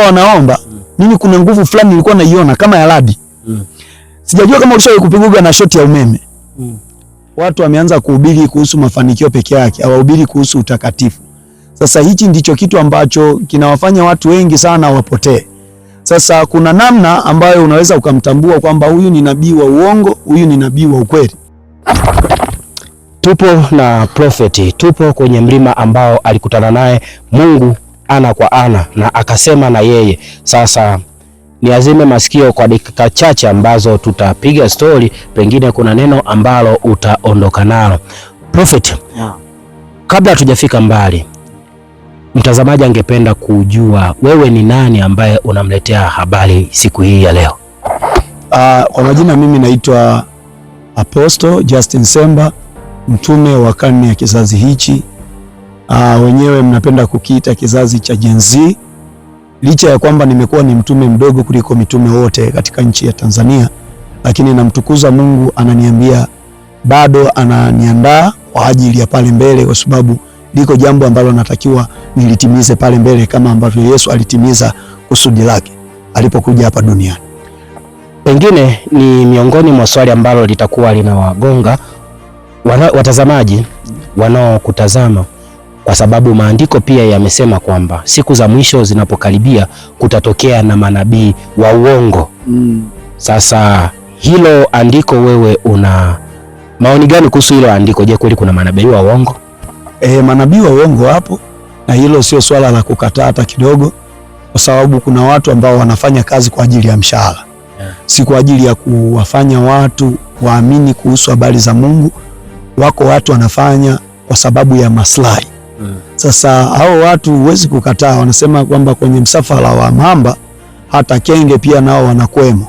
wanaomba, mimi kuna nguvu fulani nilikuwa naiona kama ya radi. Sijajua kama ulishawahi kupigwa na shoti ya umeme. Watu wameanza kuhubiri kuhusu mafanikio peke yake, hawahubiri kuhusu utakatifu. Sasa hichi ndicho kitu ambacho kinawafanya watu wengi sana wapotee. Sasa kuna namna ambayo unaweza ukamtambua kwamba huyu ni nabii wa uongo, huyu ni nabii wa ukweli. Tupo na Prophet, tupo kwenye mlima ambao alikutana naye Mungu ana kwa ana na akasema na yeye. Sasa niazime masikio kwa dakika chache ambazo tutapiga story, pengine kuna neno ambalo utaondoka nalo. Prophet, kabla hatujafika mbali, mtazamaji angependa kujua wewe ni nani ambaye unamletea habari siku hii ya leo? Kwa majina mimi naitwa Apostle Justin Semba, mtume wa karne ya kizazi hichi. Wenyewe mnapenda kukiita kizazi cha Gen Z. Licha ya kwamba nimekuwa ni mtume mdogo kuliko mitume wote katika nchi ya Tanzania, lakini namtukuza Mungu, ananiambia bado ananiandaa kwa ajili ya pale mbele, kwa sababu liko jambo ambalo natakiwa nilitimize pale mbele kama ambavyo Yesu alitimiza kusudi lake alipokuja hapa duniani. Pengine ni miongoni mwa swali ambalo litakuwa linawagonga watazamaji wanaokutazama, kwa sababu maandiko pia yamesema kwamba siku za mwisho zinapokaribia kutatokea na manabii wa uongo. Sasa hilo andiko, wewe una maoni gani kuhusu hilo andiko? Je, kweli kuna manabii wa uongo? Manabii wa uongo hapo, na hilo sio swala la kukataa hata kidogo, kwa sababu kuna watu ambao wanafanya kazi kwa ajili ya mshahara, si kwa ajili ya kuwafanya watu waamini kuhusu habari za Mungu. Wako watu wanafanya kwa sababu ya maslahi. Sasa hao watu huwezi kukataa, wanasema kwamba kwenye msafara wa mamba hata kenge pia nao wanakwemo.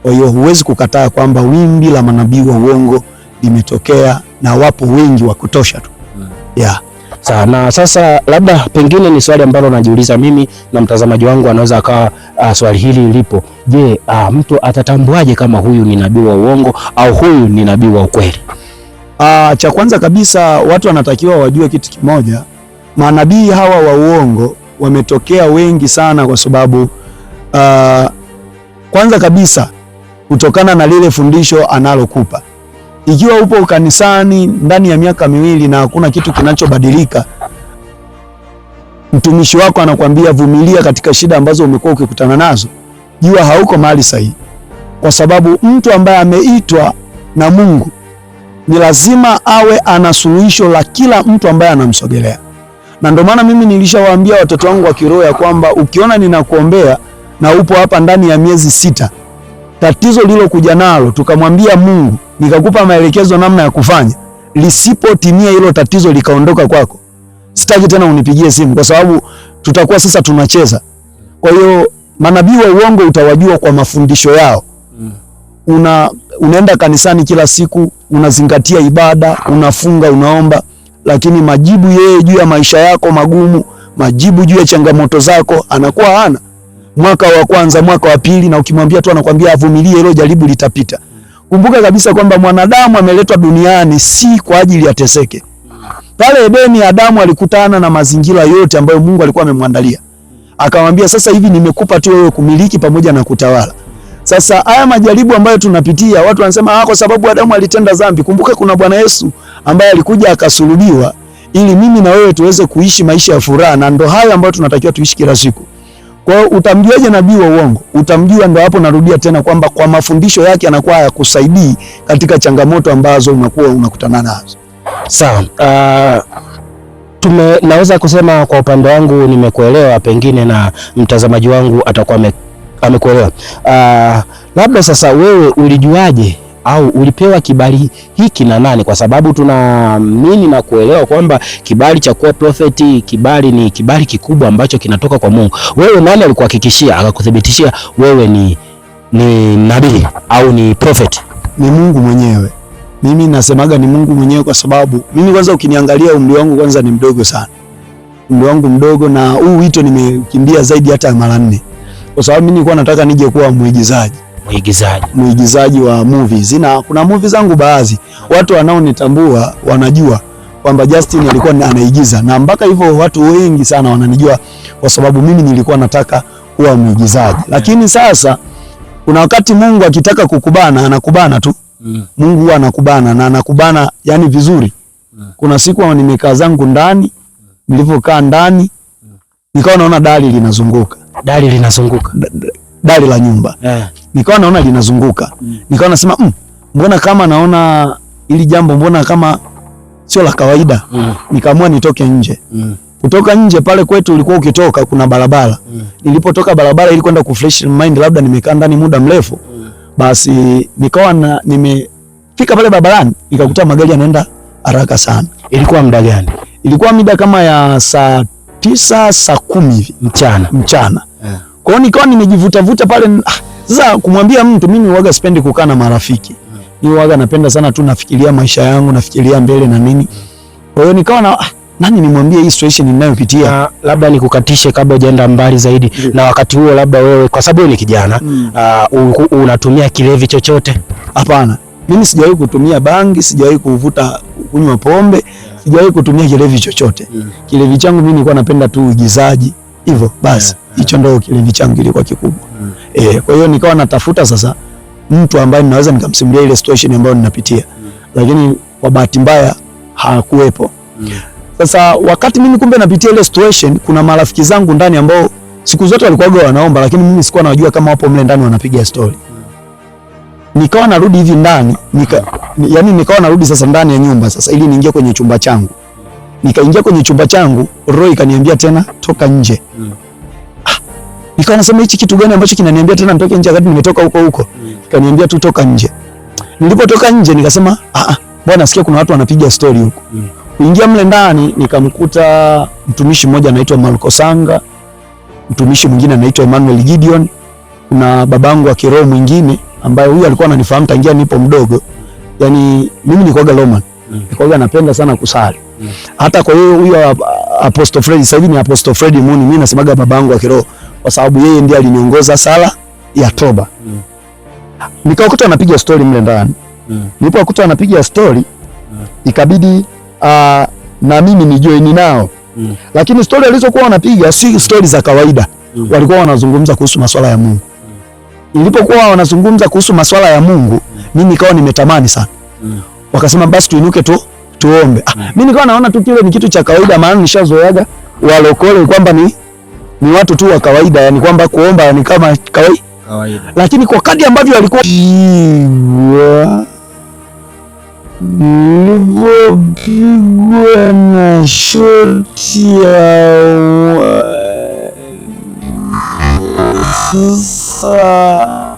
Kwa hiyo huwezi kukataa kwamba wimbi la manabii wa uongo limetokea na wapo wengi wa kutosha tu. Sawa, na sasa labda pengine ni swali ambalo najiuliza mimi na mtazamaji wangu anaweza akawa swali hili lipo. Je, mtu atatambuaje kama huyu ni nabii wa uongo au huyu ni nabii wa ukweli? Cha kwanza kabisa watu wanatakiwa wajue kitu kimoja. Manabii hawa wa uongo wametokea wengi sana kwa sababu kwanza kabisa kutokana na lile fundisho analokupa. Ikiwa upo kanisani ndani ya miaka miwili na hakuna kitu kinachobadilika, mtumishi wako anakuambia vumilia katika shida ambazo umekuwa ukikutana nazo, jua hauko mahali sahihi. Kwa sababu mtu ambaye ameitwa na Mungu ni lazima awe ana suluhisho la kila mtu ambaye anamsogelea. Na ndio maana mimi nilishawaambia watoto wangu wa kiroho ya kwamba ukiona ninakuombea na upo hapa ndani ya miezi 6, tatizo lilokuja nalo tukamwambia Mungu, nikakupa maelekezo namna ya kufanya, lisipotimia hilo tatizo likaondoka kwako, sitaki tena unipigie simu, kwa sababu tutakuwa sasa tunacheza. Kwa hiyo manabii wa uongo utawajua kwa mafundisho yao. Unaenda kanisani kila siku, unazingatia ibada, unafunga, unaomba, lakini majibu yeye juu ya maisha yako magumu, majibu juu ya changamoto zako anakuwa hana. Mwaka wa kwanza, mwaka wa pili, na ukimwambia tu anakuambia avumilie, hilo jaribu litapita. Kumbuka kabisa kwamba mwanadamu ameletwa duniani si kwa ajili ya teseke. Pale Edeni Adamu alikutana na mazingira yote ambayo Mungu alikuwa amemwandalia. Akamwambia sasa hivi nimekupa tu wewe kumiliki pamoja na kutawala. Sasa haya majaribu ambayo tunapitia, watu wanasema kwa sababu Adamu alitenda dhambi. Kumbuka kuna Bwana Yesu ambaye alikuja akasulubiwa ili mimi na wewe tuweze kuishi maisha ya furaha, na ndo hayo ambayo tunatakiwa tuishi kila siku. Kwa hiyo utamjuaje nabii wa uongo? Utamjua, ndo hapo narudia tena kwamba kwa mafundisho yake anakuwa hayakusaidii katika changamoto ambazo unakuwa unakutana nazo. Sawa. Naweza kusema kwa upande wangu nimekuelewa, pengine na mtazamaji wangu atakuwa amekuelewa. Labda sasa wewe ulijuaje au ulipewa kibali hiki na nani? Kwa sababu tunaamini na kuelewa kwamba kibali cha kuwa prophet, kibali ni kibali kikubwa ambacho kinatoka kwa Mungu. Wewe nani alikuhakikishia akakuthibitishia wewe ni nabii au ni prophet? Ni Mungu mwenyewe. Mimi nasemaga ni Mungu mwenyewe kwa sababu mimi kwanza ukiniangalia umri wangu kwanza ni mdogo sana. Umri wangu mdogo, na huu wito nimekimbia zaidi hata mara 4. Kwa sababu mimi nilikuwa nataka nije kuwa mwigizaji wa movies. Na kuna movies zangu baadhi watu wanaonitambua wanajua kwamba Justin alikuwa anaigiza, na mpaka hivyo watu wengi sana wananijua kwa sababu mimi nilikuwa nataka kuwa mwigizaji. Lakini sasa kuna wakati Mungu akitaka kukubana anakubana tu. Mungu huwa anakubana na anakubana yani vizuri. Kuna siku nimekaa zangu ndani, nilipokaa ndani nikawa naona dari linazunguka. Dari la nyumba. Nikawa naona linazunguka. Nikawa nasema mbona kama naona ili jambo mbona kama sio la kawaida. Nikaamua nitoke nje. Kutoka nje pale kwetu ulikuwa ukitoka kuna barabara. Nilipotoka barabara ili kwenda kufresh mind, labda nimekaa ndani muda mrefu. Basi nikawa nimefika pale barabarani nikakuta magari yanaenda haraka sana. Ilikuwa muda gani? Ilikuwa mida kama ya saa 9 saa 10 hivi mchana. Kwa hiyo nikawa nimejivuta pale. Sasa kumwambia mtu, mimi huaga sipendi kukaa na marafiki. Mimi huaga napenda sana tu nafikiria maisha yangu, nafikiria mbele na nini. Kwa hiyo nikawa na nani nimwambie hii situation ninayopitia. Labda nikukatishe kabla hujaenda mbali zaidi. Na wakati huo labda wewe kwa sababu ni kijana, unatumia kilevi chochote? Hapana. Mimi sijawahi kutumia bangi, sijawahi kunywa pombe, sijawahi kutumia kilevi chochote. Kilevi changu mimi nilikuwa napenda tu uigizaji. Hivyo basi hicho ndio kilevi changu kilikuwa kikubwa. Kwa hiyo nikawa natafuta sasa mtu ambaye ninaweza nikamsimulia ile situation ambayo ninapitia. Lakini kwa bahati mbaya hakuwepo. Sasa wakati mimi kumbe napitia ile situation, kuna marafiki zangu ndani ambao siku zote walikuwa wanaomba, lakini mimi sikuwa najua kama wapo mle ndani wanapiga story. Nikawa narudi hivi ndani, nikawa narudi sasa ndani ya nyumba sasa ili niingie kwenye chumba changu. Nikaingia kwenye chumba changu, roho ikaniambia tena toka nje. Nikawa nasema hichi kitu gani ambacho kinaniambia tena nitoke nje wakati nimetoka huko. Ikaniambia tu toka nje. Nilipotoka nje nikasema bwana, sikia kuna watu wanapiga story huko. Kuingia mle ndani nikamkuta mtumishi mmoja anaitwa Marco Sanga, mtumishi mwingine anaitwa Emmanuel Gideon, kuna babangu wa kiroho mwingine ambaye huyu alikuwa ananifahamu tangia nipo mdogo. Yaani mimi nilikuwa Roman. Nilikuwa napenda sana kusali. Hata kwa hiyo huyu Apostle Fred, sasa hivi ni Apostle Fred Muni, mimi nasemaga babangu wa kiroho kwa sababu yeye ndiye aliniongoza sala ya toba. Nikakuta anapiga story mle ndani. Nilipokuta anapiga story ikabidi na mimi nijoin nao. Lakini story alizokuwa wanapiga si story za kawaida. Walikuwa wanazungumza kuhusu masuala ya Mungu. Nilipokuwa wanazungumza kuhusu masuala ya Mungu, mimi nikawa nimetamani sana. Wakasema basi tuinuke tuombe. Mimi nikawa naona tu kile ni kitu cha kawaida, maana nishazoeaga walokole kwamba ni watu tu wa kawaida, yani kwamba kuomba ni kama kawaida. Lakini kwa kadri ambavyo walikuwa nilipopigwa na shoti ya sasa